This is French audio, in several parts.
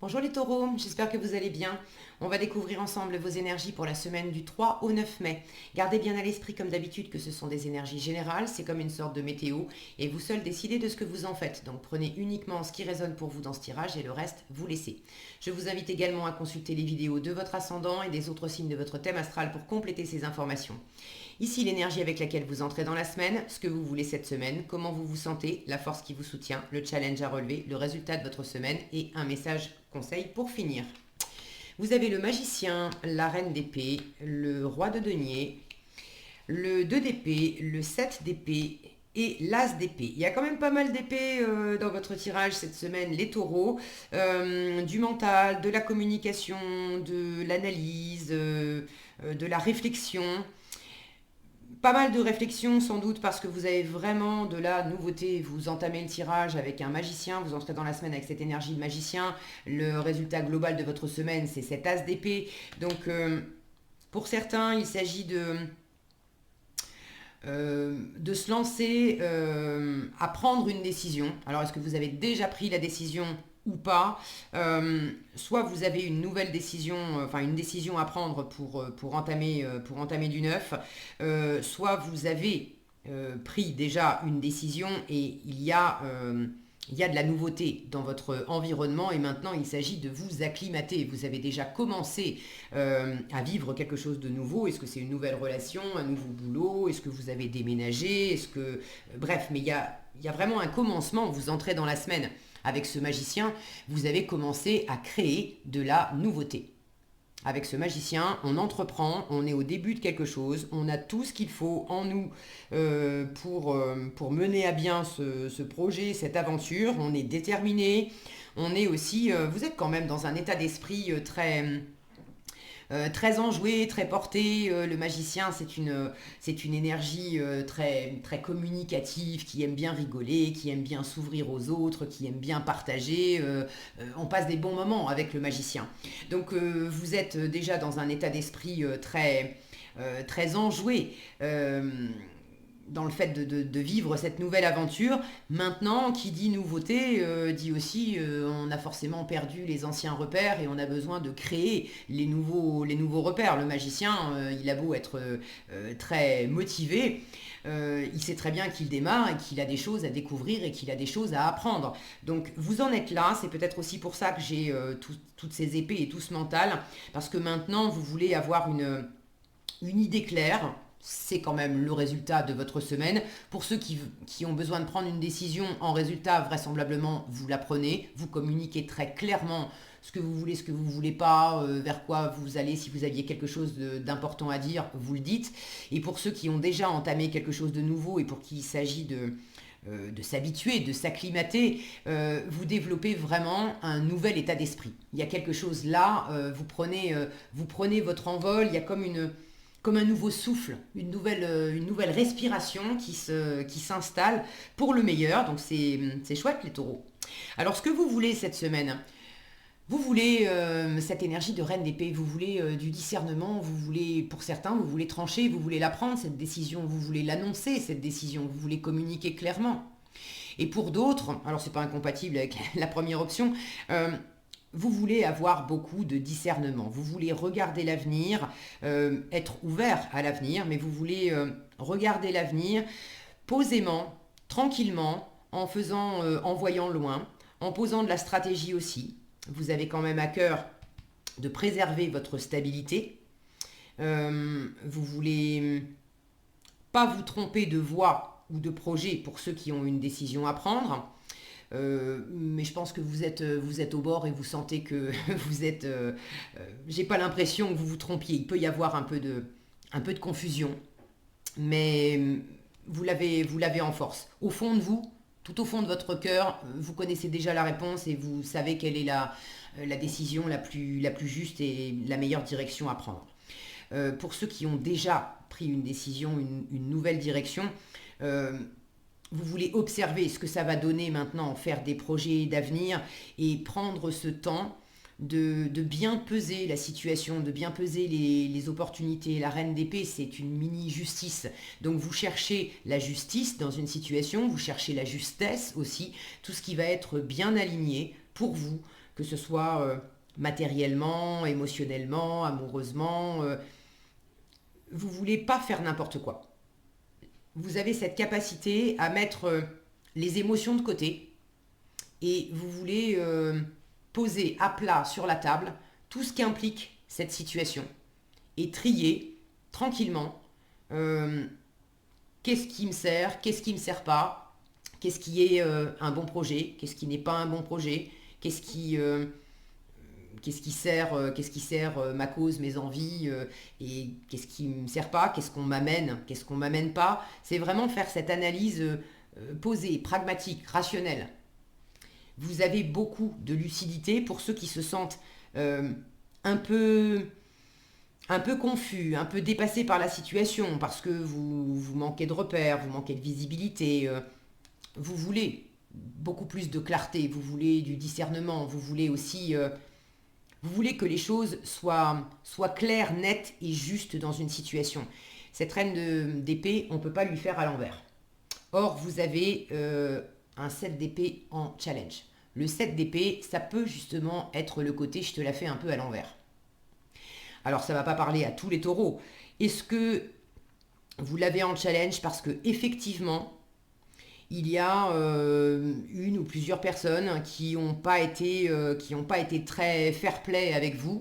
Bonjour les taureaux, j'espère que vous allez bien. On va découvrir ensemble vos énergies pour la semaine du 3 au 9 mai. Gardez bien à l'esprit comme d'habitude que ce sont des énergies générales, c'est comme une sorte de météo et vous seuls décidez de ce que vous en faites. Donc prenez uniquement ce qui résonne pour vous dans ce tirage et le reste, vous laissez. Je vous invite également à consulter les vidéos de votre ascendant et des autres signes de votre thème astral pour compléter ces informations. Ici l'énergie avec laquelle vous entrez dans la semaine, ce que vous voulez cette semaine, comment vous vous sentez, la force qui vous soutient, le challenge à relever, le résultat de votre semaine et un message conseil pour finir. Vous avez le magicien, la reine d'épée, le roi de denier, le 2 d'épée, le 7 d'épée et l'as d'épée. Il y a quand même pas mal d'épées dans votre tirage cette semaine, les taureaux, du mental, de la communication, de l'analyse, de la réflexion. Pas mal de réflexions sans doute parce que vous avez vraiment de la nouveauté. Vous entamez le tirage avec un magicien, vous entrez dans la semaine avec cette énergie de magicien. Le résultat global de votre semaine, c'est cet as d'épée. Donc pour certains, il s'agit de se lancer à prendre une décision. Alors est-ce que vous avez déjà pris la décision ou pas, soit vous avez une nouvelle décision, enfin une décision à prendre pour entamer du neuf, soit vous avez pris déjà une décision et il y a de la nouveauté dans votre environnement et maintenant il s'agit de vous acclimater. Vous avez déjà commencé à vivre quelque chose de nouveau. Est-ce que c'est une nouvelle relation, un nouveau boulot? Est-ce que vous avez déménagé? Est-ce que... Bref, mais il y a vraiment un commencement. Vous entrez dans la semaine avec ce magicien, vous avez commencé à créer de la nouveauté. Avec ce magicien, on entreprend, on est au début de quelque chose, on a tout ce qu'il faut en nous pour mener à bien ce projet, cette aventure. On est déterminé, on est aussi, vous êtes quand même dans un état d'esprit très enjoué, très porté. Le magicien, c'est une énergie très communicative, qui aime bien rigoler, qui aime bien s'ouvrir aux autres, qui aime bien partager. On passe des bons moments avec le magicien. Donc vous êtes déjà dans un état d'esprit très enjoué. Dans le fait de vivre cette nouvelle aventure. Maintenant, qui dit nouveauté, dit aussi on a forcément perdu les anciens repères et on a besoin de créer les nouveaux repères. Le magicien, il a beau être très motivé, il sait très bien qu'il démarre et qu'il a des choses à découvrir et qu'il a des choses à apprendre. Donc vous en êtes là, c'est peut-être aussi pour ça que j'ai toutes ces épées et tout ce mental, parce que maintenant vous voulez avoir une idée claire. C'est quand même le résultat de votre semaine. Pour ceux qui ont besoin de prendre une décision, en résultat, vraisemblablement, vous la prenez. Vous communiquez très clairement ce que vous voulez, ce que vous ne voulez pas, vers quoi vous allez. Si vous aviez quelque chose d'important à dire, vous le dites. Et pour ceux qui ont déjà entamé quelque chose de nouveau et pour qui il s'agit de s'habituer, de s'acclimater, vous développez vraiment un nouvel état d'esprit. Il y a quelque chose là, vous prenez votre envol, il y a comme un nouveau souffle, une nouvelle respiration qui s'installe pour le meilleur. Donc c'est chouette les taureaux. Alors ce que vous voulez cette semaine, vous voulez cette énergie de reine d'épée, vous voulez du discernement, vous voulez, pour certains, vous voulez trancher, vous voulez la prendre cette décision, vous voulez l'annoncer cette décision, vous voulez communiquer clairement. Et pour d'autres, alors c'est pas incompatible avec la première option, vous voulez avoir beaucoup de discernement, vous voulez regarder l'avenir, être ouvert à l'avenir, mais vous voulez regarder l'avenir posément, tranquillement, en voyant loin, en posant de la stratégie aussi. Vous avez quand même à cœur de préserver votre stabilité. Vous voulez pas vous tromper de voie ou de projet pour ceux qui ont une décision à prendre. Mais je pense que vous êtes au bord et vous sentez que vous êtes... j'ai pas l'impression que vous vous trompiez. Il peut y avoir un peu de confusion, mais vous l'avez en force. Au fond de vous, tout au fond de votre cœur, vous connaissez déjà la réponse et vous savez quelle est la décision la plus juste et la meilleure direction à prendre. Pour ceux qui ont déjà pris une décision, une nouvelle direction, vous voulez observer ce que ça va donner maintenant, faire des projets d'avenir et prendre ce temps de bien peser la situation, de bien peser les opportunités. La reine d'épée, c'est une mini-justice. Donc vous cherchez la justice dans une situation, vous cherchez la justesse aussi, tout ce qui va être bien aligné pour vous, que ce soit matériellement, émotionnellement, amoureusement. Vous voulez pas faire n'importe quoi. Vous avez cette capacité à mettre les émotions de côté et vous voulez poser à plat sur la table tout ce qui implique cette situation et trier tranquillement euh, qu'est-ce qui me sert, qu'est-ce qui ne me sert pas, qu'est-ce qui est un bon projet, qu'est-ce qui n'est pas un bon projet, qu'est-ce qui sert ma cause, mes envies, et qu'est-ce qui ne me sert pas, qu'est-ce qu'on m'amène pas. C'est vraiment faire cette analyse posée, pragmatique, rationnelle. Vous avez beaucoup de lucidité pour ceux qui se sentent euh, un peu un peu confus, un peu dépassé par la situation, parce que vous manquez de repères, vous manquez de visibilité, vous voulez beaucoup plus de clarté, vous voulez du discernement, vous voulez aussi vous voulez que les choses soient claires, nettes et justes dans une situation. Cette reine d'épée, on ne peut pas lui faire à l'envers. Or, vous avez un 7 d'épée en challenge. Le 7 d'épée, ça peut justement être le côté je te la fais un peu à l'envers. Alors, ça ne va pas parler à tous les taureaux. Est-ce que vous l'avez en challenge parce que effectivement, il y a une ou plusieurs personnes qui ont pas été très fair-play avec vous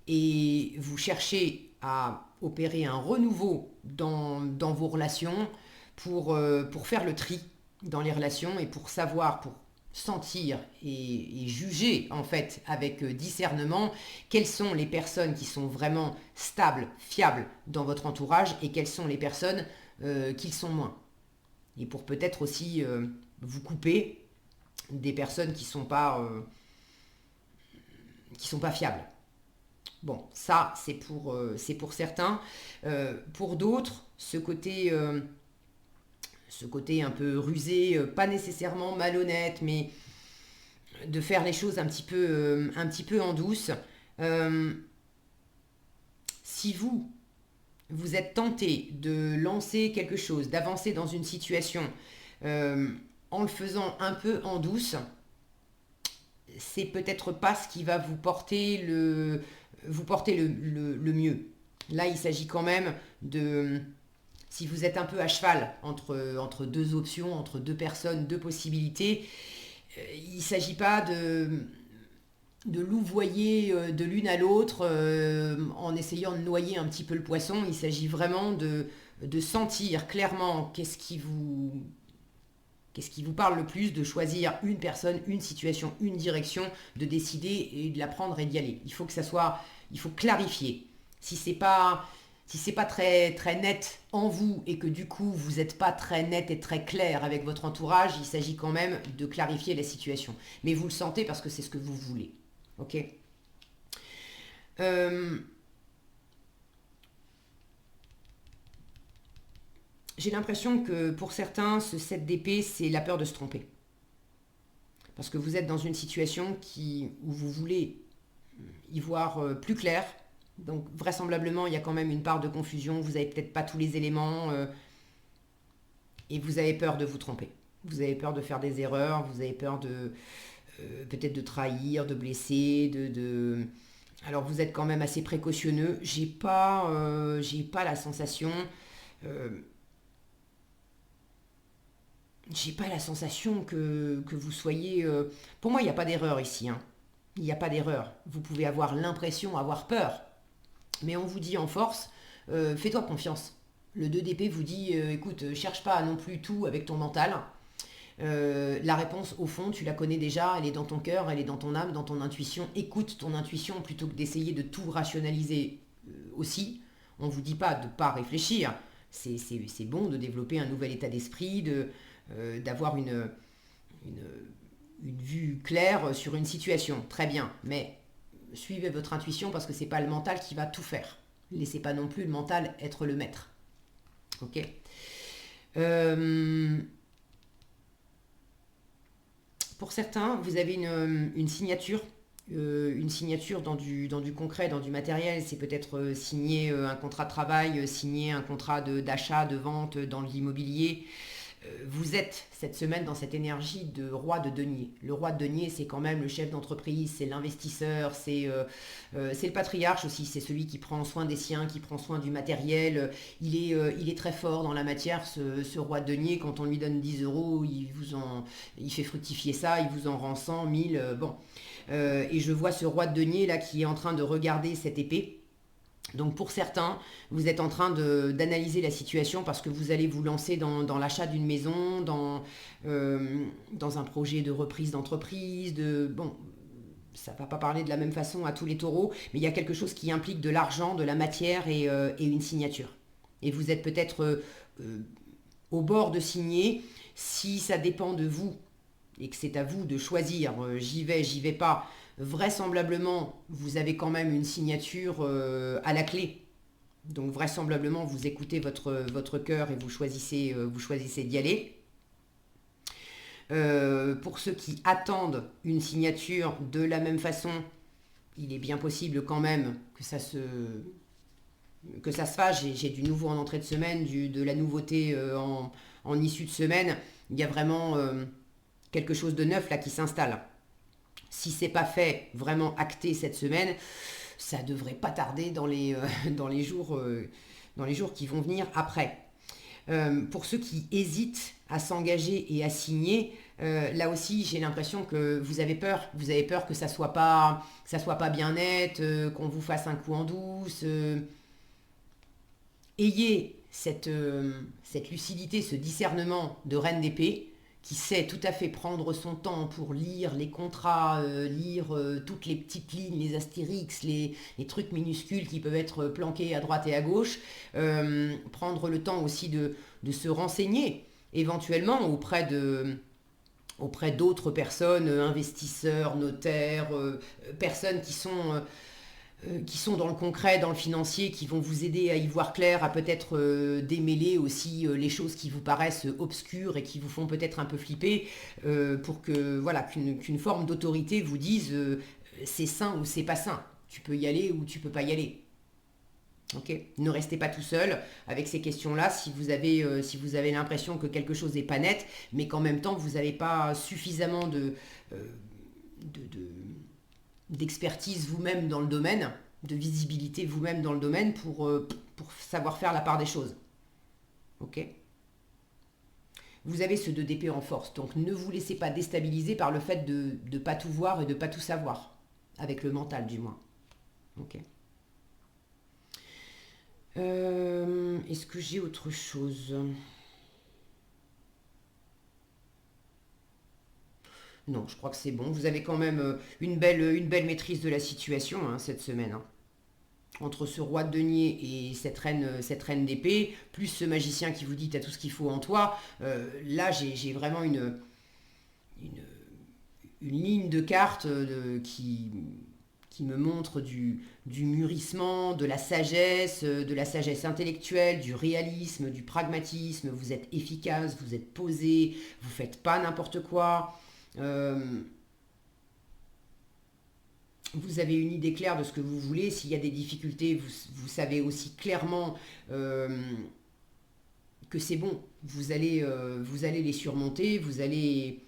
et vous cherchez à opérer un renouveau dans vos relations pour faire le tri dans les relations et pour savoir, pour sentir et juger en fait avec discernement quelles sont les personnes qui sont vraiment stables, fiables dans votre entourage et quelles sont les personnes qui le sont moins. Et pour peut-être aussi vous couper des personnes qui sont pas fiables. Bon, ça c'est pour certains. Pour d'autres, ce côté un peu rusé, pas nécessairement malhonnête, mais de faire les choses un petit peu en douce. Euh, Si vous êtes tenté de lancer quelque chose, d'avancer dans une situation euh, en le faisant un peu en douce, c'est peut-être pas ce qui va vous porter le mieux. Là, il s'agit quand même de, si vous êtes un peu à cheval entre deux options, entre deux personnes, deux possibilités, il ne s'agit pas de louvoyer de l'une à l'autre en essayant de noyer un petit peu le poisson. Il s'agit vraiment de sentir clairement qu'est-ce qui vous parle le plus, de choisir une personne, une situation, une direction, de décider et de la prendre et d'y aller. Il faut que ça soit, il faut clarifier. Si c'est pas très, très net en vous et que du coup vous n'êtes pas très net et très clair avec votre entourage, il s'agit quand même de clarifier la situation. Mais vous le sentez parce que c'est ce que vous voulez. Ok. Euh, j'ai l'impression que pour certains, ce 7 d'épée, c'est la peur de se tromper. Parce que vous êtes dans une situation où vous voulez y voir plus clair. Donc vraisemblablement, il y a quand même une part de confusion. Vous n'avez peut-être pas tous les éléments et vous avez peur de vous tromper. Vous avez peur de faire des erreurs, vous avez peur de peut-être de trahir, de blesser, Alors vous êtes quand même assez précautionneux. J'ai pas la sensation... euh, j'ai pas la sensation que vous soyez... Pour moi, il n'y a pas d'erreur ici. Hein. Il n'y a pas d'erreur. Vous pouvez avoir l'impression, avoir peur. Mais on vous dit en force, fais-toi confiance. Le 2 d'épée vous dit, écoute, cherche pas non plus tout avec ton mental. La réponse, au fond, tu la connais déjà, elle est dans ton cœur, elle est dans ton âme, dans ton intuition. Écoute ton intuition plutôt que d'essayer de tout rationaliser aussi. On ne vous dit pas de ne pas réfléchir. C'est bon de développer un nouvel état d'esprit, d'avoir une, une vue claire sur une situation. Très bien, mais suivez votre intuition parce que c'est pas le mental qui va tout faire. Laissez pas non plus le mental être le maître. Ok. Euh, pour certains, vous avez une signature dans du concret, dans du matériel. C'est peut-être signer un contrat de travail, signer un contrat d'achat, de vente dans l'immobilier. Vous êtes cette semaine dans cette énergie de roi de denier. Le roi de denier, c'est quand même le chef d'entreprise, c'est l'investisseur, c'est le patriarche aussi, c'est celui qui prend soin des siens, qui prend soin du matériel. Il est très fort dans la matière, ce roi de denier. Quand on lui donne 10 euros, il fait fructifier ça, il vous en rend 100, 1000. Bon. Et je vois ce roi de denier là qui est en train de regarder cette épée. Donc pour certains, vous êtes en train d'analyser la situation parce que vous allez vous lancer dans l'achat d'une maison, dans un projet de reprise d'entreprise. Bon, ça ne va pas parler de la même façon à tous les taureaux, mais il y a quelque chose qui implique de l'argent, de la matière et une signature. Et vous êtes peut-être au bord de signer. Si ça dépend de vous et que c'est à vous de choisir, j'y vais pas, vraisemblablement, vous avez quand même une signature à la clé. Donc vraisemblablement, vous écoutez votre cœur et vous choisissez d'y aller. Pour ceux qui attendent une signature de la même façon, il est bien possible quand même que ça se fasse. J'ai du nouveau en entrée de semaine, de la nouveauté en issue de semaine. Il y a vraiment quelque chose de neuf là qui s'installe. Si c'est pas fait, vraiment acté cette semaine, ça devrait pas tarder dans les jours qui vont venir après. Pour ceux qui hésitent à s'engager et à signer, là aussi j'ai l'impression que vous avez peur. Vous avez peur que ça soit pas bien net, qu'on vous fasse un coup en douce. Ayez cette lucidité, ce discernement de reine d'épée qui sait tout à fait prendre son temps pour lire les contrats, lire toutes les petites lignes, les astérix, les trucs minuscules qui peuvent être planqués à droite et à gauche, prendre le temps aussi de se renseigner éventuellement auprès d'autres personnes, investisseurs, notaires, personnes qui sont dans le concret, dans le financier, qui vont vous aider à y voir clair, à peut-être démêler aussi les choses qui vous paraissent obscures et qui vous font peut-être un peu flipper, pour que voilà qu'une forme d'autorité vous dise c'est sain ou c'est pas sain. Tu peux y aller ou tu peux pas y aller. Ok. Ne restez pas tout seul avec ces questions-là si vous avez l'impression que quelque chose n'est pas net, mais qu'en même temps vous n'avez pas suffisamment euh, de, d'expertise vous-même dans le domaine, de visibilité vous-même dans le domaine pour savoir faire la part des choses. Ok. Vous avez ce 2 d'épée en force, donc ne vous laissez pas déstabiliser par le fait de ne pas tout voir et de ne pas tout savoir, avec le mental du moins. Ok. Est-ce que j'ai autre chose? Non, je crois que c'est bon. Vous avez quand même une belle maîtrise de la situation hein, cette semaine, hein. Entre ce roi de denier et cette reine d'épée, plus ce magicien qui vous dit t'as tout ce qu'il faut en toi, là j'ai vraiment une, une ligne de cartes qui me montre du mûrissement, de la sagesse intellectuelle, du réalisme, du pragmatisme. Vous êtes efficace, vous êtes posé, vous faites pas n'importe quoi. Euh, vous avez une idée claire de ce que vous voulez. S'il y a des difficultés, vous savez aussi clairement que c'est bon. Vous allez les surmonter, vous allez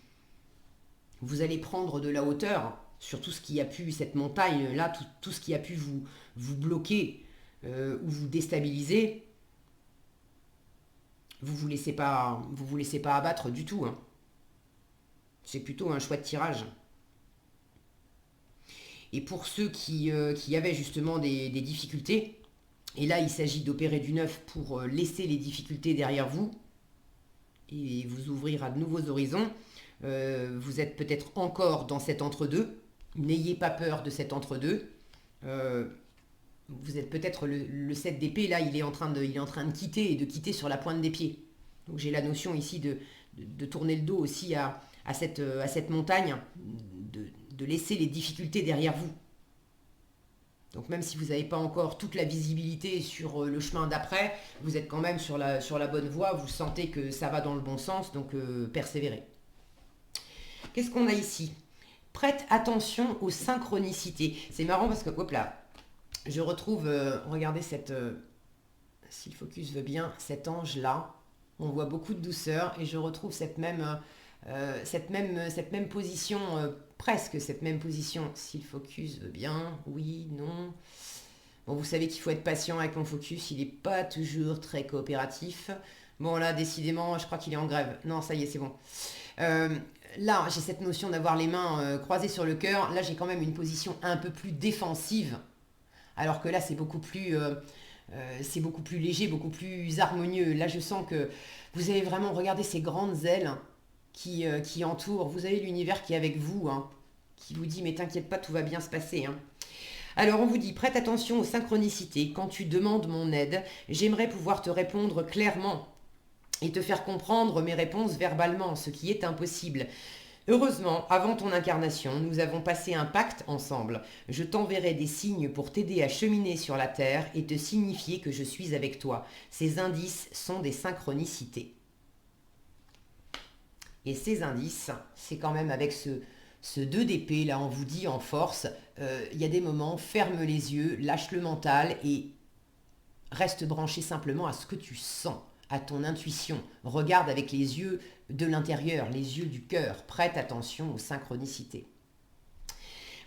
prendre de la hauteur sur tout ce qui a pu, cette montagne-là, tout ce qui a pu vous bloquer ou vous déstabiliser. Vous vous laissez pas abattre du tout, hein. C'est plutôt un choix de tirage. Et pour ceux qui avaient justement des difficultés, et là il s'agit d'opérer du neuf pour laisser les difficultés derrière vous et vous ouvrir à de nouveaux horizons, vous êtes peut-être encore dans cet entre-deux. N'ayez pas peur de cet entre-deux. Euh, vous êtes peut-être le 7 d'épée, là il est en train de quitter et de quitter sur la pointe des pieds. Donc j'ai la notion ici de tourner le dos aussi à cette montagne, de laisser les difficultés derrière vous. Donc même si vous n'avez pas encore toute la visibilité sur le chemin d'après, vous êtes quand même sur la bonne voie, vous sentez que ça va dans le bon sens, donc persévérez. Qu'est-ce qu'on a ici? Prête attention aux synchronicités. C'est marrant parce que, hop là, je retrouve, regardez si le focus veut bien, cet ange-là. On voit beaucoup de douceur et je retrouve cette même position, presque cette même position. Si le focus veut bien, oui, non. Bon, vous savez qu'il faut être patient avec mon focus, il n'est pas toujours très coopératif. Bon, là, décidément, je crois qu'il est en grève. Non, ça y est, c'est bon. Euh, Là, j'ai cette notion d'avoir les mains croisées sur le cœur. Là, j'ai quand même une position un peu plus défensive. Alors que là, c'est beaucoup plus léger, beaucoup plus harmonieux. Là, je sens que vous avez vraiment regardé ces grandes ailes qui entourent. Vous avez l'univers qui est avec vous, hein, qui vous dit, mais t'inquiète pas, tout va bien se passer, hein. Alors on vous dit, prête attention aux synchronicités. Quand tu demandes mon aide, j'aimerais pouvoir te répondre clairement et te faire comprendre mes réponses verbalement, ce qui est impossible. Heureusement, avant ton incarnation, nous avons passé un pacte ensemble. Je t'enverrai des signes pour t'aider à cheminer sur la Terre et te signifier que je suis avec toi. Ces indices sont des synchronicités. Et ces indices, c'est quand même avec ce 2 d'épée, là on vous dit en force, il y a des moments, ferme les yeux, lâche le mental et reste branché simplement à ce que tu sens, à ton intuition. Regarde avec les yeux de l'intérieur, les yeux du cœur. Prête attention aux synchronicités.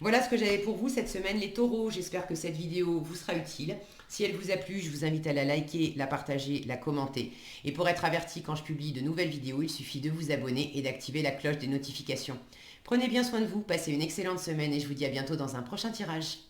Voilà ce que j'avais pour vous cette semaine, les taureaux. J'espère que cette vidéo vous sera utile. Si elle vous a plu, je vous invite à la liker, la partager, la commenter. Et pour être averti quand je publie de nouvelles vidéos, il suffit de vous abonner et d'activer la cloche des notifications. Prenez bien soin de vous, passez une excellente semaine et je vous dis à bientôt dans un prochain tirage.